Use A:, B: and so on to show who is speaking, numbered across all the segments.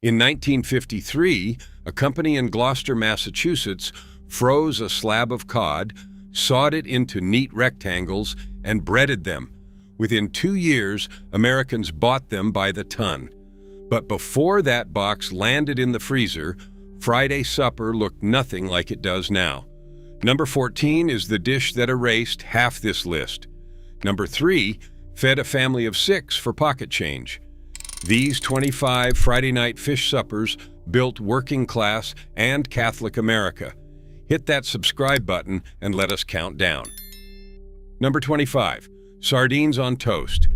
A: In 1953, a company in Gloucester, Massachusetts, froze a slab of cod, sawed it into neat rectangles, and breaded them. Within 2 years, Americans bought them by the ton. But before that box landed in the freezer, Friday supper looked nothing like it does now. Number 14 is the dish that erased half this list. Number 3 fed a family of 6 for pocket change. These 25 Friday night fish suppers built working-class and Catholic America. Hit that subscribe button and let us count down. Number 25, sardines on toast.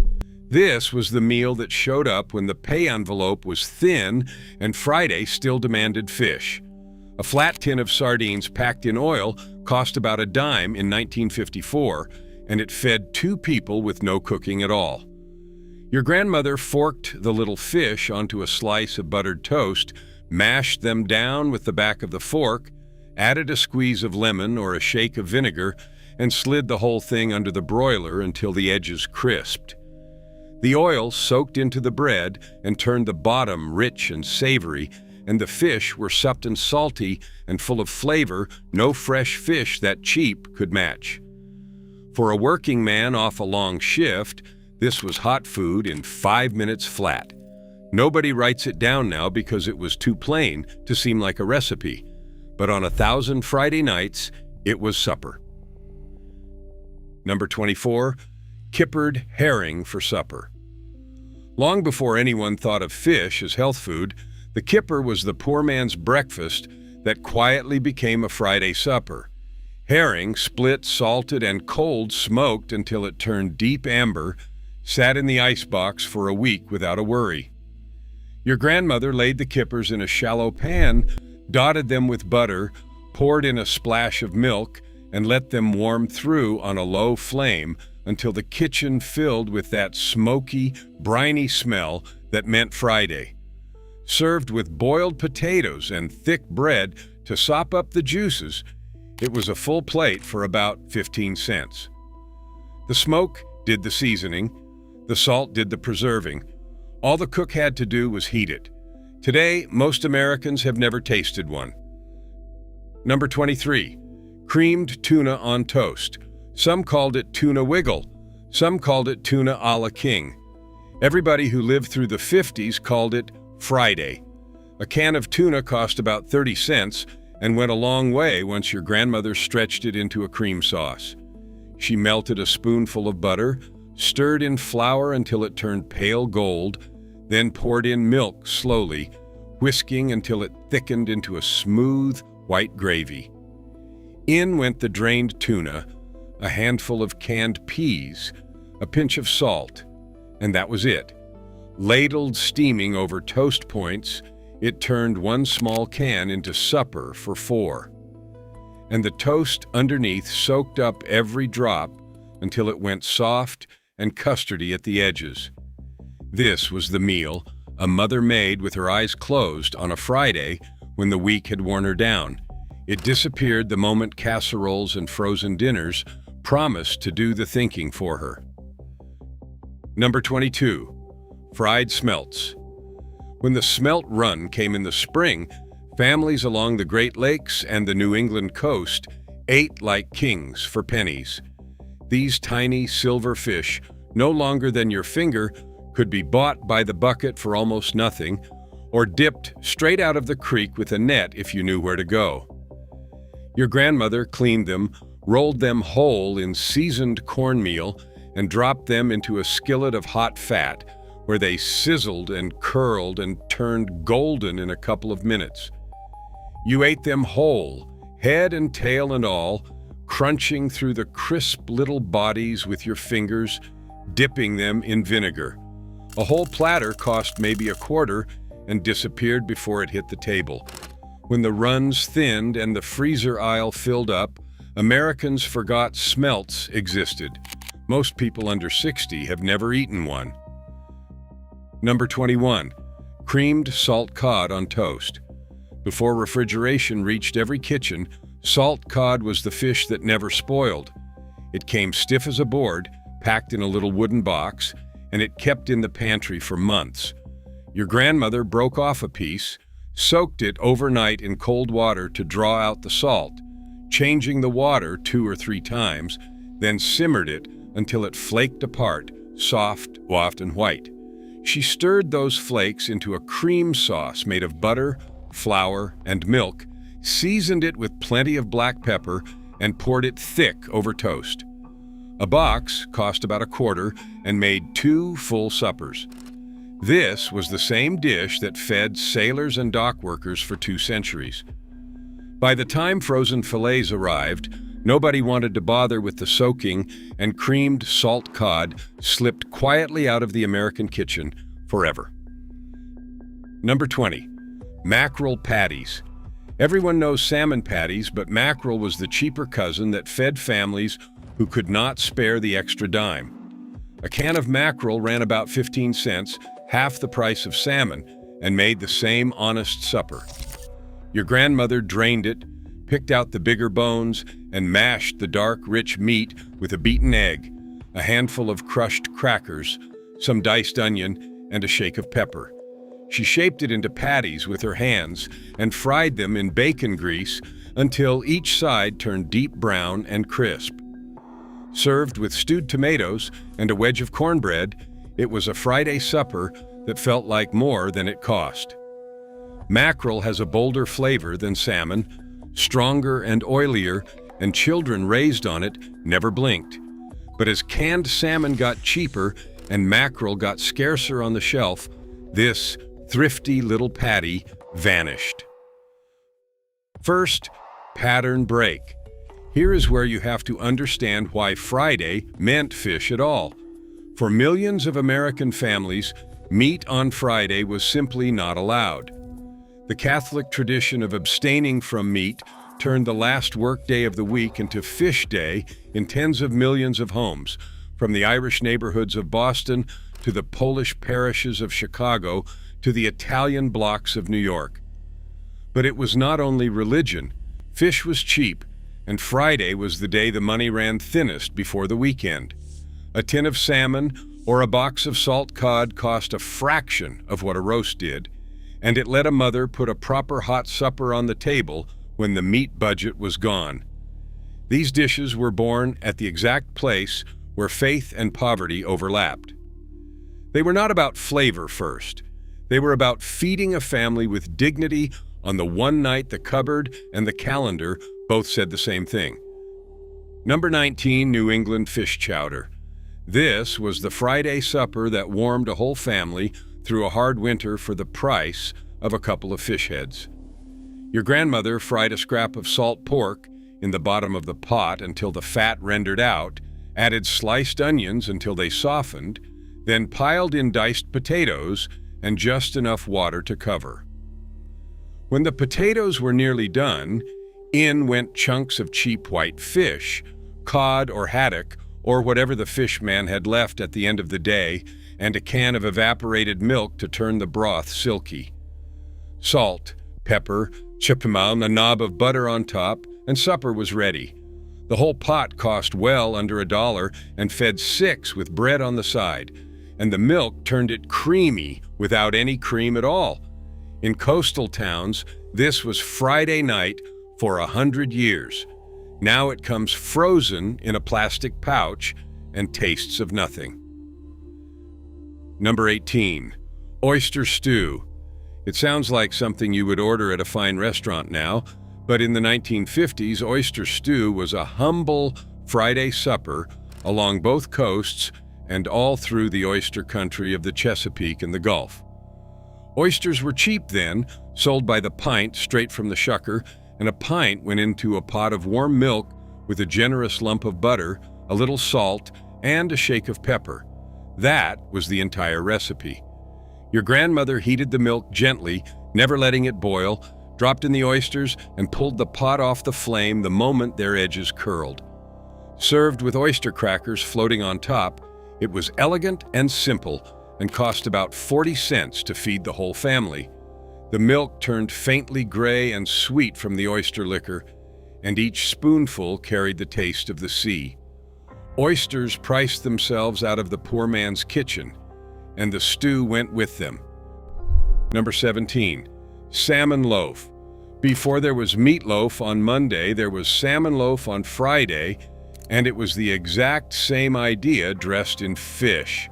A: This was the meal that showed up when the pay envelope was thin and Friday still demanded fish. A flat tin of sardines packed in oil cost about a dime in 1954, and it fed 2 people with no cooking at all. Your grandmother forked the little fish onto a slice of buttered toast, mashed them down with the back of the fork, added a squeeze of lemon or a shake of vinegar, and slid the whole thing under the broiler until the edges crisped. The oil soaked into the bread and turned the bottom rich and savory, and the fish were supped and salty and full of flavor no fresh fish that cheap could match. For a working man off a long shift, this was hot food in 5 minutes flat. Nobody writes it down now because it was too plain to seem like a recipe. But on 1,000 Friday nights, it was supper. Number 24, kippered herring for supper. Long before anyone thought of fish as health food, the kipper was the poor man's breakfast that quietly became a Friday supper. Herring, split, salted, and cold smoked until it turned deep amber, sat in the icebox for a week without a worry. Your grandmother laid the kippers in a shallow pan, dotted them with butter, poured in a splash of milk, and let them warm through on a low flame until the kitchen filled with that smoky, briny smell that meant Friday. Served with boiled potatoes and thick bread to sop up the juices, it was a full plate for about 15 cents. The smoke did the seasoning, the salt did the preserving. All the cook had to do was heat it. Today, most Americans have never tasted one. Number 23, creamed tuna on toast. Some called it tuna wiggle. Some called it tuna a la king. Everybody who lived through the 50s called it Friday. A can of tuna cost about 30 cents and went a long way once your grandmother stretched it into a cream sauce. She melted a spoonful of butter, stirred in flour until it turned pale gold, then poured in milk slowly, whisking until it thickened into a smooth, white gravy. In went the drained tuna, a handful of canned peas, a pinch of salt, and that was it. Ladled steaming over toast points, it turned one small can into supper for 4. And the toast underneath soaked up every drop until it went soft and custardy at the edges. This was the meal a mother made with her eyes closed on a Friday when the week had worn her down. It disappeared the moment casseroles and frozen dinners promised to do the thinking for her. Number 22, fried smelts. When the smelt run came in the spring, families along the Great Lakes and the New England coast ate like kings for pennies. These tiny silver fish, no longer than your finger, could be bought by the bucket for almost nothing, or dipped straight out of the creek with a net if you knew where to go. Your grandmother cleaned them, rolled them whole in seasoned cornmeal, and dropped them into a skillet of hot fat, where they sizzled and curled and turned golden in a couple of minutes. You ate them whole, head and tail and all, crunching through the crisp little bodies with your fingers, dipping them in vinegar. A whole platter cost maybe a quarter and disappeared before it hit the table. When the runs thinned and the freezer aisle filled up, Americans forgot smelts existed. Most people under 60 have never eaten one. Number 21, creamed salt cod on toast. Before refrigeration reached every kitchen, salt cod was the fish that never spoiled. It came stiff as a board, packed in a little wooden box, and it kept in the pantry for months. Your grandmother broke off a piece, soaked it overnight in cold water to draw out the salt, changing the water 2 or 3 times, then simmered it until it flaked apart, soft, and white. She stirred those flakes into a cream sauce made of butter, flour, and milk, seasoned it with plenty of black pepper, and poured it thick over toast. A box cost about $1 and made 2 full suppers. This was the same dish that fed sailors and dock workers for 2 centuries. By the time frozen fillets arrived, nobody wanted to bother with the soaking, and creamed salt cod slipped quietly out of the American kitchen forever. Number 20. Mackerel patties. Everyone knows salmon patties, but mackerel was the cheaper cousin that fed families who could not spare the extra dime. A can of mackerel ran about 15 cents, half the price of salmon, and made the same honest supper. Your grandmother drained it, picked out the bigger bones, and mashed the dark, rich meat with a beaten egg, a handful of crushed crackers, some diced onion, and a shake of pepper. She shaped it into patties with her hands and fried them in bacon grease until each side turned deep brown and crisp. Served with stewed tomatoes and a wedge of cornbread, it was a Friday supper that felt like more than it cost. Mackerel has a bolder flavor than salmon, stronger and oilier, and children raised on it never blinked. But as canned salmon got cheaper and mackerel got scarcer on the shelf, this thrifty little patty vanished. First, pattern break. Here is where you have to understand why Friday meant fish at all. For millions of American families, meat on Friday was simply not allowed. The Catholic tradition of abstaining from meat turned the last workday of the week into fish day in tens of millions of homes, from the Irish neighborhoods of Boston to the Polish parishes of Chicago to the Italian blocks of New York. But it was not only religion. Fish was cheap, and Friday was the day the money ran thinnest before the weekend. A tin of salmon or a box of salt cod cost a fraction of what a roast did, and it let a mother put a proper hot supper on the table when the meat budget was gone. These dishes were born at the exact place where faith and poverty overlapped. They were not about flavor first. They were about feeding a family with dignity on the one night the cupboard and the calendar both said the same thing. Number 19, New England fish chowder. This was the Friday supper that warmed a whole family through a hard winter for the price of a couple of fish heads. Your grandmother fried a scrap of salt pork in the bottom of the pot until the fat rendered out, added sliced onions until they softened, then piled in diced potatoes and just enough water to cover. When the potatoes were nearly done, in went chunks of cheap white fish, cod or haddock, or whatever the fish man had left at the end of the day, and a can of evaporated milk to turn the broth silky. Salt, pepper, chippemal, a knob of butter on top, and supper was ready. The whole pot cost well under $1 and fed 6 with bread on the side, and the milk turned it creamy without any cream at all. In coastal towns, this was Friday night for 100 years. Now it comes frozen in a plastic pouch and tastes of nothing. Number 18, oyster stew. It sounds like something you would order at a fine restaurant now, but in the 1950s, oyster stew was a humble Friday supper along both coasts and all through the oyster country of the Chesapeake and the Gulf. Oysters were cheap then, sold by the pint straight from the shucker, and a pint went into a pot of warm milk with a generous lump of butter, a little salt, and a shake of pepper. That was the entire recipe. Your grandmother heated the milk gently, never letting it boil, dropped in the oysters, and pulled the pot off the flame the moment their edges curled. Served with oyster crackers floating on top, it was elegant and simple and cost about 40 cents to feed the whole family. The milk turned faintly gray and sweet from the oyster liquor, and each spoonful carried the taste of the sea. Oysters priced themselves out of the poor man's kitchen, and the stew went with them. Number 17, salmon loaf. Before there was meatloaf on Monday, there was salmon loaf on Friday, and it was the exact same idea dressed in fish.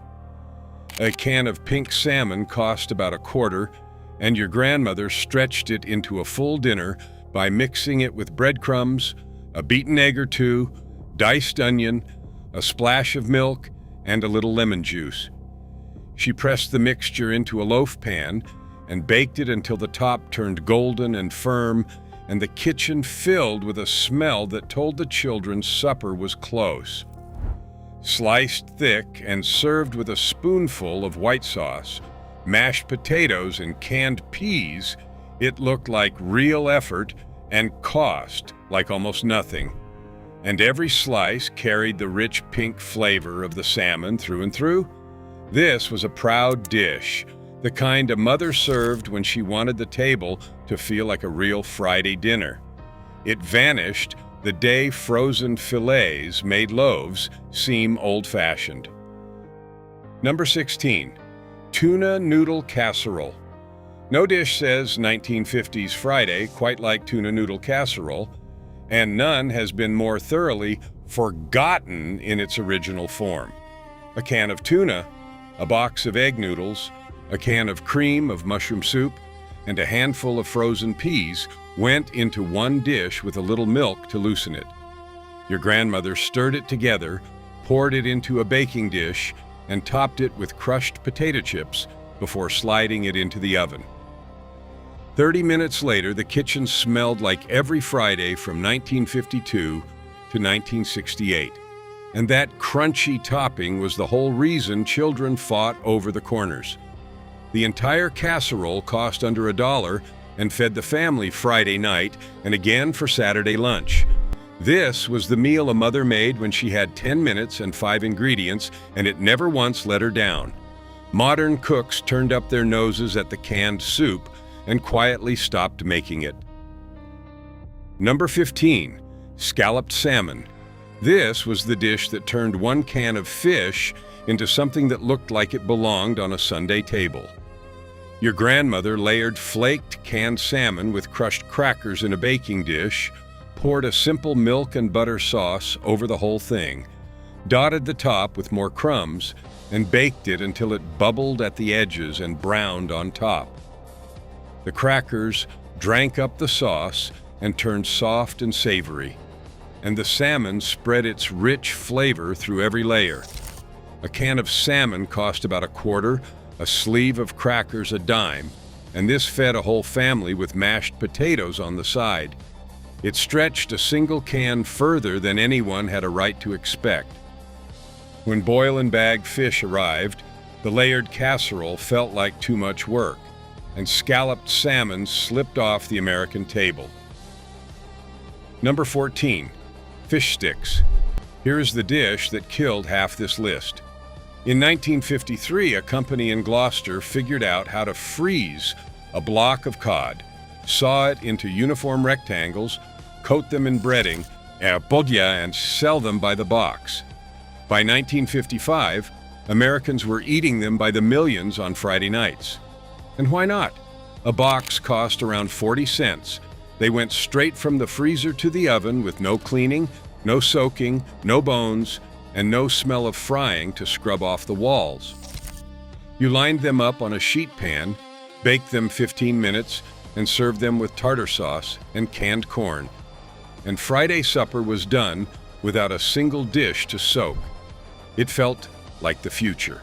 A: A can of pink salmon cost about a quarter, and your grandmother stretched it into a full dinner by mixing it with breadcrumbs, a beaten egg or two, diced onion, a splash of milk, and a little lemon juice. She pressed the mixture into a loaf pan and baked it until the top turned golden and firm, and the kitchen filled with a smell that told the children supper was close. Sliced thick and served with a spoonful of white sauce, mashed potatoes, and canned peas, it looked like real effort and cost like almost nothing. And every slice carried the rich pink flavor of the salmon through and through. This was a proud dish, the kind a mother served when she wanted the table to feel like a real Friday dinner. It vanished the day frozen fillets made loaves seem old-fashioned. Number 16, tuna noodle casserole. No dish says 1950s Friday quite like tuna noodle casserole, and none has been more thoroughly forgotten in its original form. A can of tuna, a box of egg noodles, a can of cream of mushroom soup, and a handful of frozen peas went into one dish with a little milk to loosen it. Your grandmother stirred it together, poured it into a baking dish, and topped it with crushed potato chips before sliding it into the oven. 30 minutes later, the kitchen smelled like every Friday from 1952 to 1968. And that crunchy topping was the whole reason children fought over the corners. The entire casserole cost under $1 and fed the family Friday night and again for Saturday lunch. This was the meal a mother made when she had 10 minutes and 5 ingredients, and it never once let her down. Modern cooks turned up their noses at the canned soup and quietly stopped making it. Number 15, scalloped salmon. This was the dish that turned one can of fish into something that looked like it belonged on a Sunday table. Your grandmother layered flaked canned salmon with crushed crackers in a baking dish, poured a simple milk and butter sauce over the whole thing, dotted the top with more crumbs, and baked it until it bubbled at the edges and browned on top. The crackers drank up the sauce and turned soft and savory, and the salmon spread its rich flavor through every layer. A can of salmon cost about a quarter, a sleeve of crackers a dime, and this fed a whole family with mashed potatoes on the side. It stretched a single can further than anyone had a right to expect. When boil and bag fish arrived, the layered casserole felt like too much work, and scalloped salmon slipped off the American table. Number 14, fish sticks. Here is the dish that killed half this list. In 1953, a company in Gloucester figured out how to freeze a block of cod, saw it into uniform rectangles, coat them in breading, and sell them by the box. By 1955, Americans were eating them by the millions on Friday nights. And why not? A box cost around 40 cents. They went straight from the freezer to the oven with no cleaning, no soaking, no bones, and no smell of frying to scrub off the walls. You lined them up on a sheet pan, baked them 15 minutes, and served them with tartar sauce and canned corn. And Friday supper was done without a single dish to soak. It felt like the future.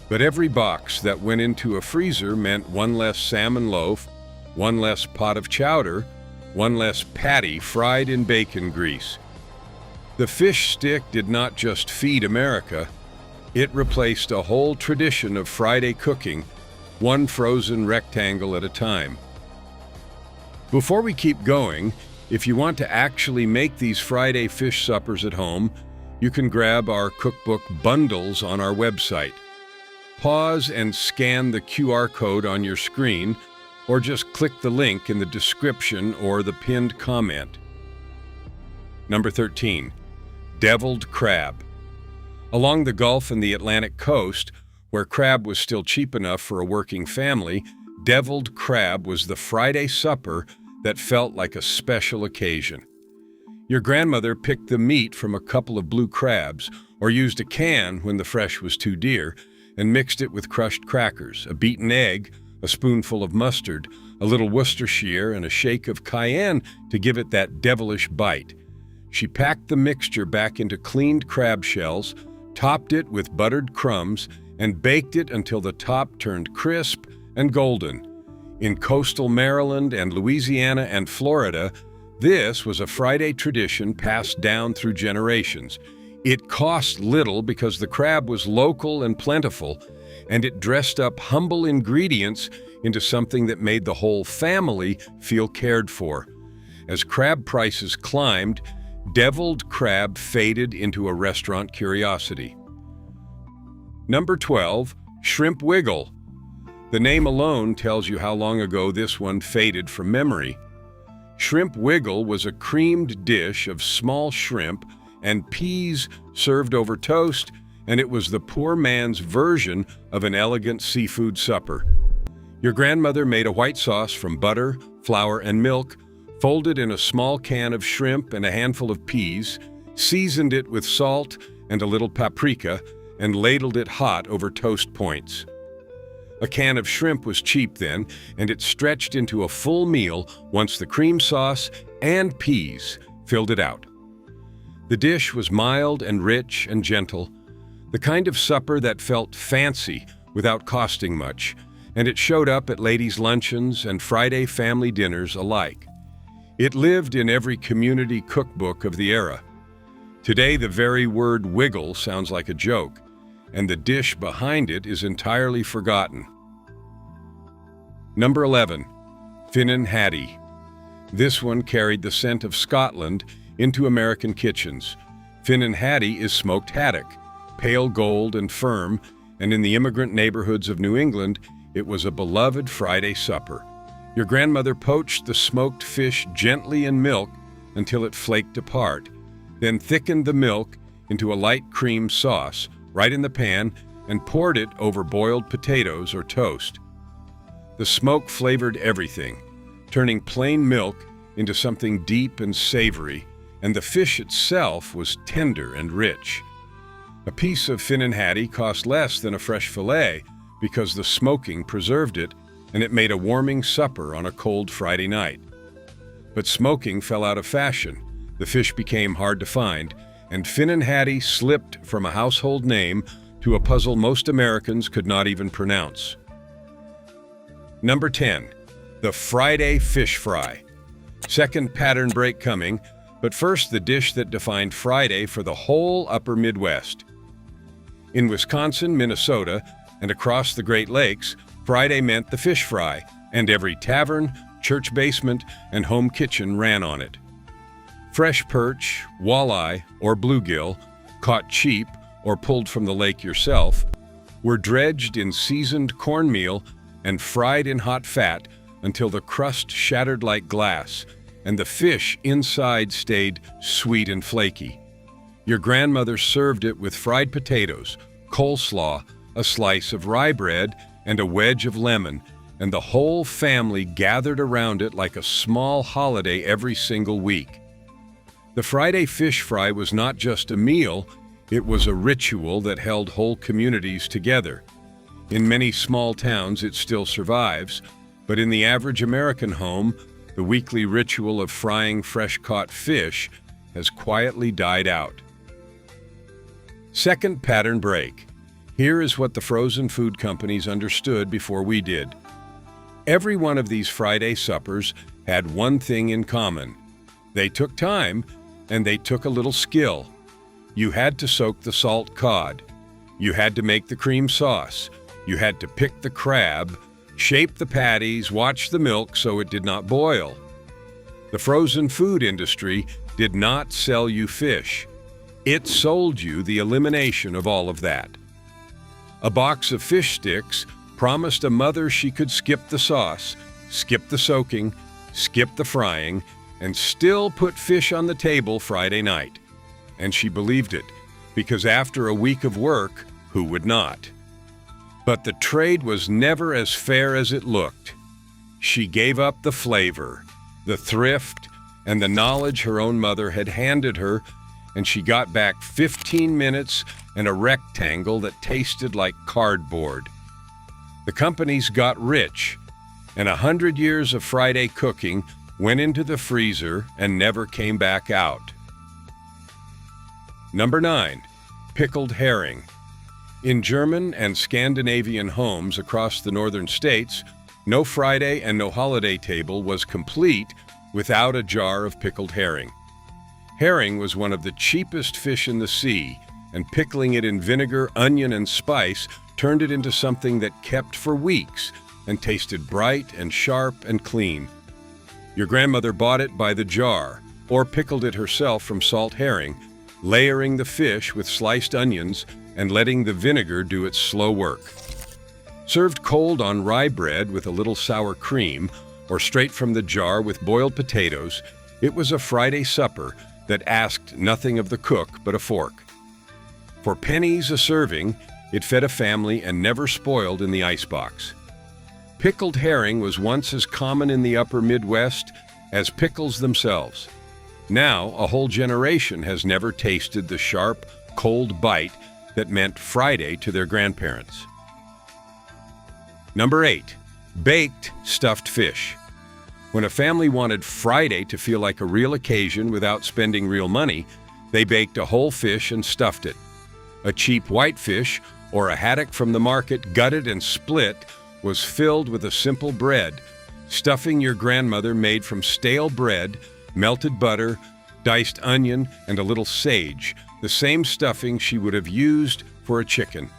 A: But every box that went into a freezer meant one less salmon loaf, one less pot of chowder, one less patty fried in bacon grease. The fish stick did not just feed America, it replaced a whole tradition of Friday cooking, one frozen rectangle at a time. Before we keep going, if you want to actually make these Friday fish suppers at home, you can grab our cookbook bundles on our website. Pause and scan the QR code on your screen, or just click the link in the description or the pinned comment. Number 13, deviled crab. Along the Gulf and the Atlantic coast, where crab was still cheap enough for a working family, deviled crab was the Friday supper that felt like a special occasion. Your grandmother picked the meat from a couple of blue crabs, or used a can when the fresh was too dear, and mixed it with crushed crackers, a beaten egg, a spoonful of mustard, a little Worcestershire, and a shake of cayenne to give it that devilish bite. She packed the mixture back into cleaned crab shells, topped it with buttered crumbs, and baked it until the top turned crisp and golden. In coastal Maryland and Louisiana and Florida, this was a Friday tradition passed down through generations. It cost little because the crab was local and plentiful, and it dressed up humble ingredients into something that made the whole family feel cared for. As crab prices climbed, deviled crab faded into a restaurant curiosity. Number 12, shrimp wiggle. The name alone tells you how long ago this one faded from memory. Shrimp wiggle was a creamed dish of small shrimp and peas served over toast, and it was the poor man's version of an elegant seafood supper. Your grandmother made a white sauce from butter, flour, and milk, folded in a small can of shrimp and a handful of peas, seasoned it with salt and a little paprika, and ladled it hot over toast points. A can of shrimp was cheap then, and it stretched into a full meal once the cream sauce and peas filled it out. The dish was mild and rich and gentle, the kind of supper that felt fancy without costing much, and it showed up at ladies' luncheons and Friday family dinners alike. It lived in every community cookbook of the era. Today, the very word wiggle sounds like a joke, and the dish behind it is entirely forgotten. Number 11, Finnan Haddie. This one carried the scent of Scotland into American kitchens. Finnan Haddie is smoked haddock, pale gold and firm, and in the immigrant neighborhoods of New England, it was a beloved Friday supper. Your grandmother poached the smoked fish gently in milk until it flaked apart, then thickened the milk into a light cream sauce right in the pan and poured it over boiled potatoes or toast. The smoke flavored everything, turning plain milk into something deep and savory, and the fish itself was tender and rich. A piece of Finnan Haddie cost less than a fresh fillet because the smoking preserved it, and it made a warming supper on a cold Friday night. But smoking fell out of fashion. The fish became hard to find, and Finnan Haddie slipped from a household name to a puzzle most Americans could not even pronounce. Number 10, the Friday fish fry. Second pattern break coming, but first the dish that defined Friday for the whole upper Midwest. In Wisconsin, Minnesota, and across the Great Lakes, Friday meant the fish fry, and every tavern, church basement, and home kitchen ran on it. Fresh perch, walleye, or bluegill, caught cheap or pulled from the lake yourself, were dredged in seasoned cornmeal and fried in hot fat until the crust shattered like glass and the fish inside stayed sweet and flaky. Your grandmother served it with fried potatoes, coleslaw, a slice of rye bread, and a wedge of lemon, and the whole family gathered around it like a small holiday every single week. The Friday fish fry was not just a meal, it was a ritual that held whole communities together. In many small towns it still survives, but in the average American home, the weekly ritual of frying fresh-caught fish has quietly died out. Second pattern break. Here is what the frozen food companies understood before we did. Every one of these Friday suppers had one thing in common. They took time, and they took a little skill. You had to soak the salt cod. You had to make the cream sauce. You had to pick the crab, shape the patties, watch the milk so it did not boil. The frozen food industry did not sell you fish. It sold you the elimination of all of that. A box of fish sticks promised a mother she could skip the sauce, skip the soaking, skip the frying, and still put fish on the table Friday night. And she believed it, because after a week of work, who would not? But the trade was never as fair as it looked. She gave up the flavor, the thrift, and the knowledge her own mother had handed her, and she got back 15 minutes and a rectangle that tasted like cardboard. The companies got rich, and 100 years of Friday cooking went into the freezer and never came back out. Number 9. Pickled herring. In German and Scandinavian homes across the northern states, no Friday and no holiday table was complete without a jar of pickled herring. Herring was one of the cheapest fish in the sea, and pickling it in vinegar, onion, and spice turned it into something that kept for weeks and tasted bright and sharp and clean. Your grandmother bought it by the jar or pickled it herself from salt herring, layering the fish with sliced onions and letting the vinegar do its slow work. Served cold on rye bread with a little sour cream or straight from the jar with boiled potatoes, it was a Friday supper that asked nothing of the cook but a fork. For pennies a serving, it fed a family and never spoiled in the icebox. Pickled herring was once as common in the upper Midwest as pickles themselves. Now, a whole generation has never tasted the sharp, cold bite that meant Friday to their grandparents. Number 8. Baked stuffed fish. When a family wanted Friday to feel like a real occasion without spending real money, they baked a whole fish and stuffed it. A cheap whitefish or a haddock from the market, gutted and split, was filled with a simple bread, stuffing your grandmother made from stale bread, melted butter, diced onion, and a little sage, the same stuffing she would have used for a chicken.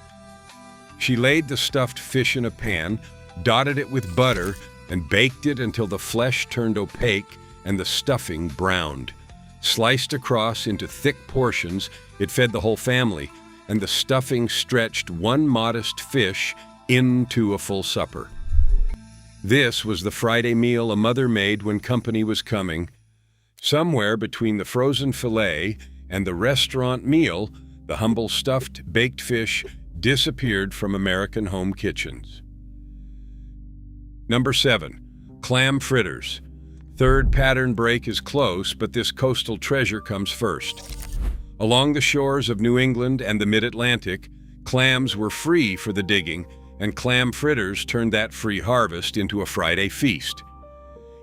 A: She laid the stuffed fish in a pan, dotted it with butter, and baked it until the flesh turned opaque and the stuffing browned. Sliced across into thick portions, it fed the whole family, and the stuffing stretched one modest fish into a full supper. This was the Friday meal a mother made when company was coming. Somewhere between the frozen fillet and the restaurant meal, the humble stuffed baked fish disappeared from American home kitchens. Number 7. Clam fritters. Third pattern break is close, but this coastal treasure comes first. Along the shores of New England and the mid-Atlantic, clams were free for the digging, and clam fritters turned that free harvest into a Friday feast.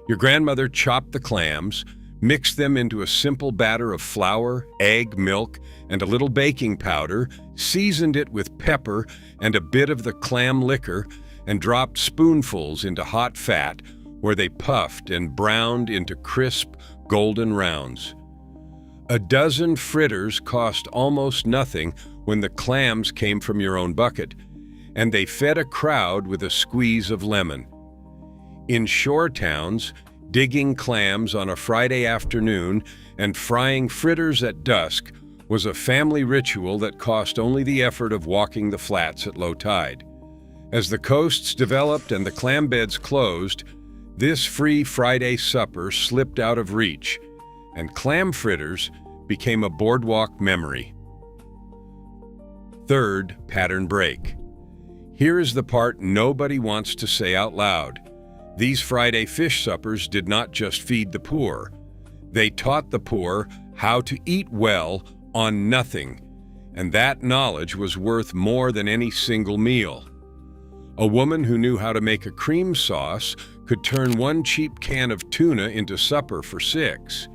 A: Your grandmother chopped the clams, mixed them into a simple batter of flour, egg, milk, and a little baking powder, seasoned it with pepper and a bit of the clam liquor, and dropped spoonfuls into hot fat, where they puffed and browned into crisp, golden rounds. A dozen fritters cost almost nothing when the clams came from your own bucket, and they fed a crowd with a squeeze of lemon. In shore towns, digging clams on a Friday afternoon and frying fritters at dusk was a family ritual that cost only the effort of walking the flats at low tide. As the coasts developed and the clam beds closed, this free Friday supper slipped out of reach, and clam fritters became a boardwalk memory. Third pattern break. Here is the part nobody wants to say out loud. These Friday fish suppers did not just feed the poor. They taught the poor how to eat well on nothing, and that knowledge was worth more than any single meal. A woman who knew how to make a cream sauce could turn one cheap can of tuna into supper for 6.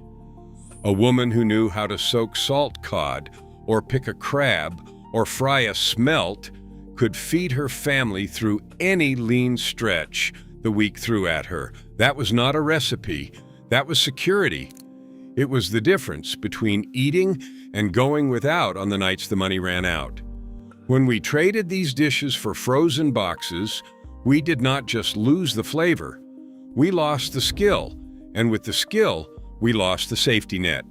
A: A woman who knew how to soak salt cod, or pick a crab, or fry a smelt could feed her family through any lean stretch the week threw at her. That was not a recipe, that was security. It was the difference between eating and going without on the nights the money ran out. When we traded these dishes for frozen boxes, we did not just lose the flavor. We lost the skill, and with the skill, we lost the safety net.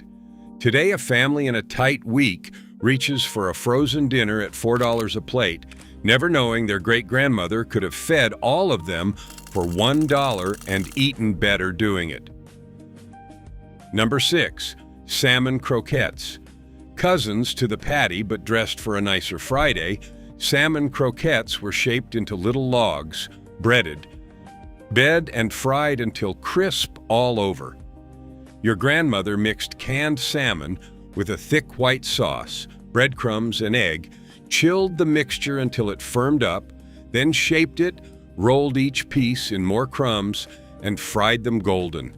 A: Today, a family in a tight week reaches for a frozen dinner at $4 a plate, never knowing their great-grandmother could have fed all of them for $1 and eaten better doing it. Number 6. Salmon croquettes. Cousins to the patty but dressed for a nicer Friday, salmon croquettes were shaped into little logs, breaded. bed and fried until crisp all over. Your grandmother mixed canned salmon with a thick white sauce, breadcrumbs, and egg, chilled the mixture until it firmed up, then shaped it, rolled each piece in more crumbs, and fried them golden.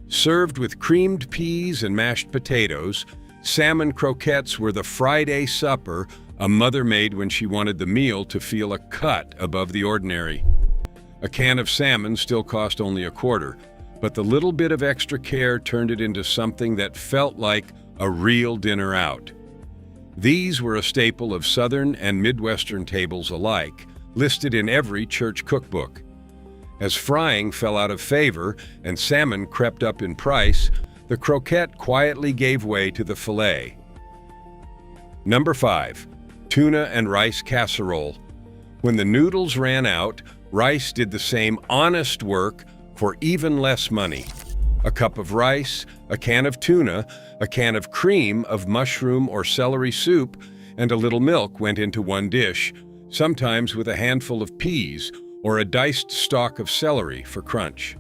A: Served with creamed peas and mashed potatoes, salmon croquettes were the Friday supper a mother made when she wanted the meal to feel a cut above the ordinary. A can of salmon still cost only a quarter, but the little bit of extra care turned it into something that felt like a real dinner out. These were a staple of Southern and Midwestern tables alike, listed in every church cookbook. As frying fell out of favor and salmon crept up in price, the croquette quietly gave way to the fillet. Number 5. Tuna and rice casserole. When the noodles ran out, rice did the same honest work for even less money. A cup of rice, a can of tuna, a can of cream of mushroom or celery soup, and a little milk went into one dish, sometimes with a handful of peas or a diced stalk of celery for crunch.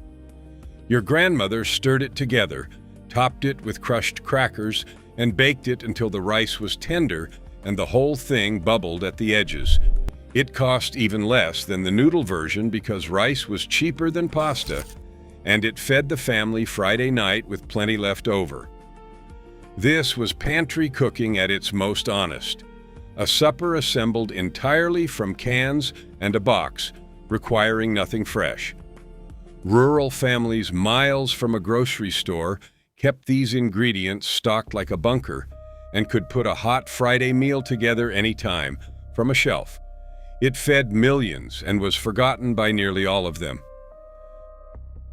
A: Your grandmother stirred it together, topped it with crushed crackers, and baked it until the rice was tender and the whole thing bubbled at the edges. It cost even less than the noodle version because rice was cheaper than pasta, and it fed the family Friday night with plenty left over. This was pantry cooking at its most honest. A supper assembled entirely from cans and a box, requiring nothing fresh. Rural families miles from a grocery store kept these ingredients stocked like a bunker and could put a hot Friday meal together anytime from a shelf. It fed millions and was forgotten by nearly all of them.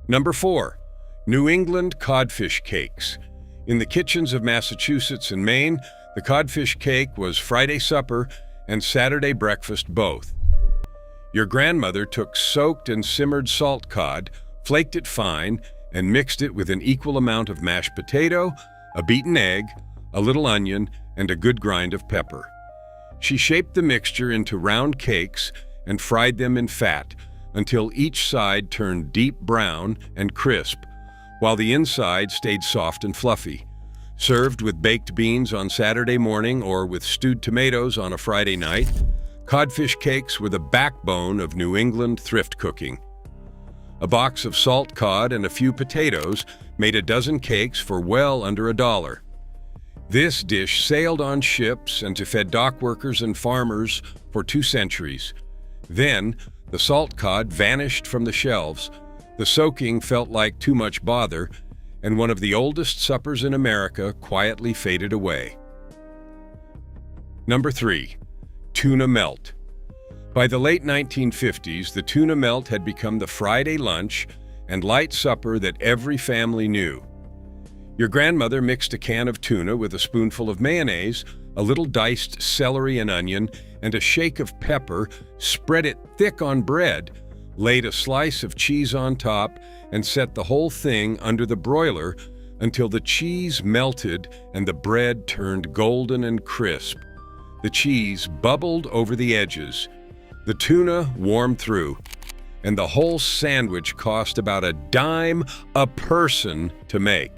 A: Number 4. New England codfish cakes. In the kitchens of Massachusetts and Maine, the codfish cake was Friday supper and Saturday breakfast both. Your grandmother took soaked and simmered salt cod, flaked it fine, and mixed it with an equal amount of mashed potato, a beaten egg, a little onion, and a good grind of pepper. She shaped the mixture into round cakes and fried them in fat until each side turned deep brown and crisp, while the inside stayed soft and fluffy. Served with baked beans on Saturday morning or with stewed tomatoes on a Friday night, codfish cakes were the backbone of New England thrift cooking. A box of salt cod and a few potatoes made a dozen cakes for well under $1. This dish sailed on ships and to fed dock workers and farmers for 2 centuries. Then, the salt cod vanished from the shelves, the soaking felt like too much bother, and one of the oldest suppers in America quietly faded away. Number 3. Tuna melt. By the late 1950s, the tuna melt had become the Friday lunch and light supper that every family knew. Your grandmother mixed a can of tuna with a spoonful of mayonnaise, a little diced celery and onion, and a shake of pepper, spread it thick on bread, laid a slice of cheese on top, and set the whole thing under the broiler until the cheese melted and the bread turned golden and crisp. The cheese bubbled over the edges. The tuna warmed through, and the whole sandwich cost about $0.10 a person to make.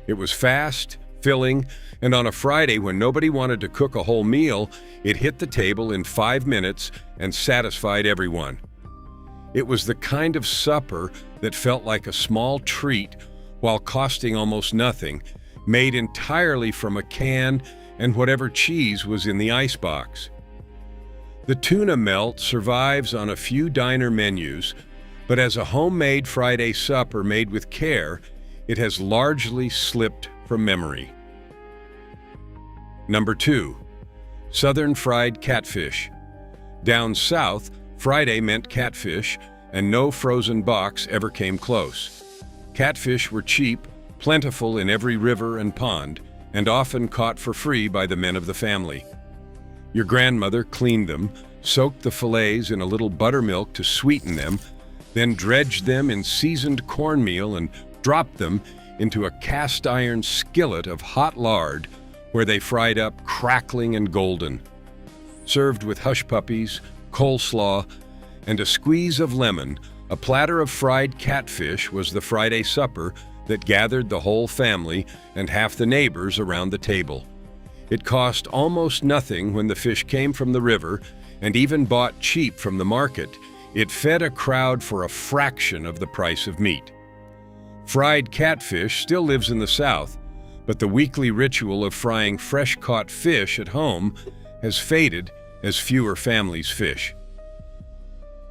A: It was fast, filling, and on a Friday when nobody wanted to cook a whole meal, it hit the table in 5 minutes and satisfied everyone. It was the kind of supper that felt like a small treat while costing almost nothing, made entirely from a can and whatever cheese was in the icebox. The tuna melt survives on a few diner menus, but as a homemade Friday supper made with care, it has largely slipped from memory. Number 2. Southern fried catfish. Down south, Friday meant catfish, and no frozen box ever came close. Catfish were cheap, plentiful in every river and pond, and often caught for free by the men of the family. Your grandmother cleaned them, soaked the fillets in a little buttermilk to sweeten them, then dredged them in seasoned cornmeal and dropped them into a cast-iron skillet of hot lard where they fried up crackling and golden. Served with hush puppies, coleslaw, and a squeeze of lemon, A platter of fried catfish was the Friday supper that gathered the whole family and half the neighbors around the table. It cost almost nothing when the fish came from the river, and even bought cheap from the market. It fed a crowd for a fraction of the price of meat. Fried catfish still lives in the South, but the weekly ritual of frying fresh-caught fish at home has faded as fewer families fish.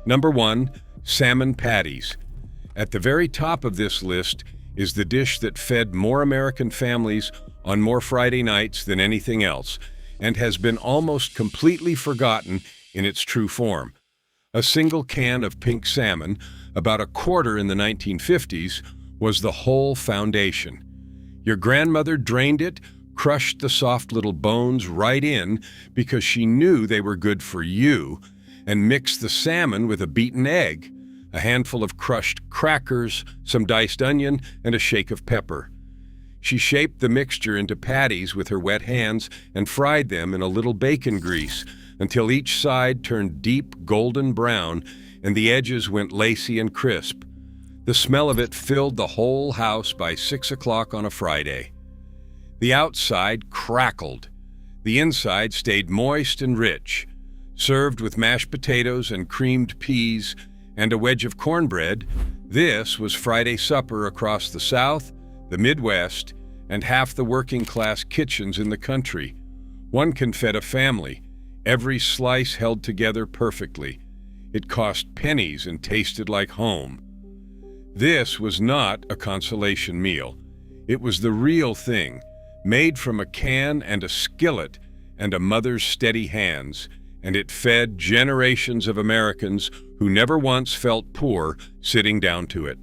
A: Number 1, salmon patties. At the very top of this list is the dish that fed more American families on more Friday nights than anything else, and has been almost completely forgotten in its true form. A single can of pink salmon, about a quarter in the 1950s, was the whole foundation. Your grandmother drained it, crushed the soft little bones right in because she knew they were good for you, and mixed the salmon with a beaten egg, a handful of crushed crackers, some diced onion, and a shake of pepper. She shaped the mixture into patties with her wet hands and fried them in a little bacon grease until each side turned deep golden brown and the edges went lacy and crisp. The smell of it filled the whole house by 6 o'clock on a Friday. The outside crackled. The inside stayed moist and rich. Served with mashed potatoes and creamed peas and a wedge of cornbread, this was Friday supper across the South, the Midwest, and half the working-class kitchens in the country. One can feed a family, every slice held together perfectly. It cost pennies and tasted like home. This was not a consolation meal. It was the real thing, made from a can and a skillet and a mother's steady hands, and it fed generations of Americans who never once felt poor sitting down to it.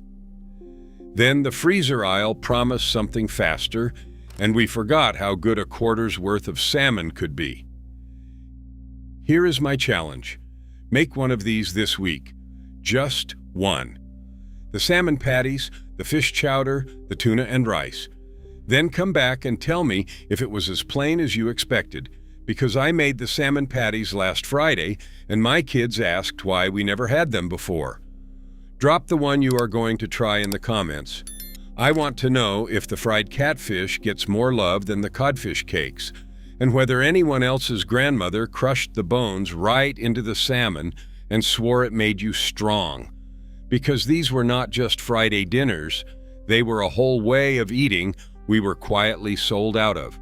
A: Then the freezer aisle promised something faster, and we forgot how good a quarter's worth of salmon could be. Here is my challenge. Make one of these this week. Just one. The salmon patties, the fish chowder, the tuna and rice. Then come back and tell me if it was as plain as you expected, because I made the salmon patties last Friday, and my kids asked why we never had them before. Drop the one you are going to try in the comments. I want to know if the fried catfish gets more love than the codfish cakes, and whether anyone else's grandmother crushed the bones right into the salmon and swore it made you strong. Because these were not just Friday dinners, they were a whole way of eating we were quietly sold out of.